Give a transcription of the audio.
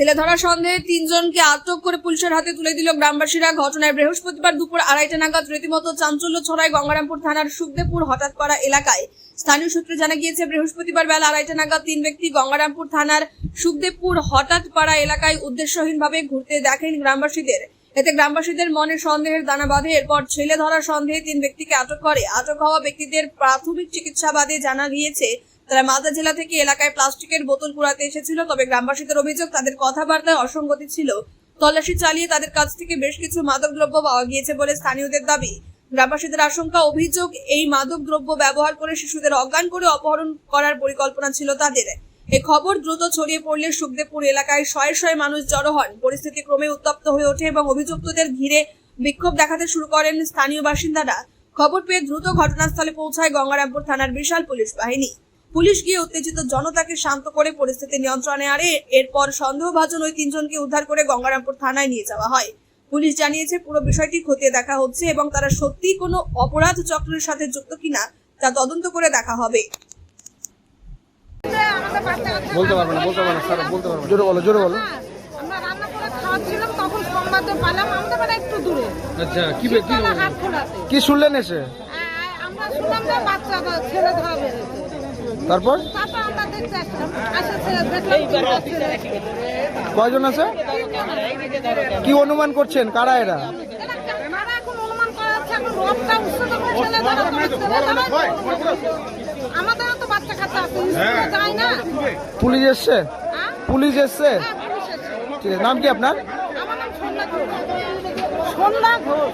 ছেলে ধরা সন্দেহে 3 জনকে আটক করে পুলিশের হাতে তুলে দিল গ্রামবাসীরা। ঘটনায় বৃহস্পতিবার দুপুর 2:30টা নাগাদ রীতিমতো চাঞ্চল্য ছড়ায় গঙ্গারামপুর থানার সুখদেবপুর হঠাৎপাড়া এলাকায়। স্থানীয় সূত্রে জানা গিয়েছে, বৃহস্পতিবার বেলা 2:30টা নাগাদ 3 ব্যক্তি গঙ্গারামপুর থানার সুখদেবপুর হঠাৎপাড়া এলাকায় উদ্দেশ্যহীনভাবে ঘুরতে দেখেন গ্রামবাসীদের। এতে গ্রামবাসীদের মনে সন্দেহের দানা বাঁধে। এরপর ছেলে ধরা সন্দেহে 3 ব্যক্তিকে আটক করে। আটক হওয়া ব্যক্তিদের প্রাথমিক চিকিৎসাবাদে জানা গিয়েছে তারা মালদা জেলা থেকে এলাকায় প্লাস্টিকের বোতল কুড়াতে এসেছিল। তবে গ্রামবাসীদের অভিযোগ, তাদের কথাবার্তায় অসঙ্গতি ছিল। তল্লাশি চালিয়ে তাদের কাছ থেকে বেশ কিছু মাদকদ্রব্য পাওয়া গিয়েছে বলে স্থানীয়দের দাবি। গ্রামবাসীদের আশঙ্কা, অভিযোগ এই মাদকদ্রব্য ব্যবহার করে শিশুদের অজ্ঞান করে অপহরণ করার পরিকল্পনা ছিল তাদের। এই খবর দ্রুত ছড়িয়ে পড়লে সুখদেবপুর এলাকায় শয়ে শয়ে মানুষ জড়ো হন। পরিস্থিতি ক্রমে উত্তপ্ত হয়ে ওঠে এবং অভিযুক্তদের ঘিরে বিক্ষোভ দেখাতে শুরু করেন স্থানীয় বাসিন্দারা। খবর পেয়ে দ্রুত ঘটনাস্থলে পৌঁছায় গঙ্গারামপুর থানার বিশাল পুলিশ বাহিনী। পুলিশ গিয়ে উত্তেজিত জনতাকে শান্ত করে পরিস্থিতি নিয়ন্ত্রণে আনে। এরপর সন্দেহভাজন ওই 3 জনকে উদ্ধার করে গঙ্গারামপুর থানায় নিয়ে যাওয়া হয়। পুলিশ জানিয়েছে, পুরো বিষয়টি খতিয়ে দেখা হচ্ছে এবং তারা সত্যিই কোনো অপরাধ চক্রের সাথে যুক্ত কিনা তা তদন্ত করে দেখা হবে। বলতে পারবো না স্যার, বলতে পারবো না। জোরে বলো। আমরা রান্না করে খাওয়াচ্ছিলাম, তখন সংবাদে পেলাম আমাদের বাড়ি একটু দূরে। আচ্ছা, কি শুনলেন এসে? আমরা শুনলাম যে বাচ্চা ছেলে ধরা বেড়েছে। তারপর আমরা দেখতে আসলাম, দেখলাম কয়জন আছে? কি অনুমান করছেন কারা এরা? কারা এখন অনুমান করা যাচ্ছে, এখন রোগটা উচ্চতা করে ছেলে ধরা আমাদেরও তো বাচ্চা কাচ্চা আছে, স্কুলে যায় না। পুলিশ এসছে? পুলিশ এসছে? পুলিশ এসেছে। ঠিক আছে, নাম কি আপনার? আমার নাম সন্ধ্যা ঘোষ।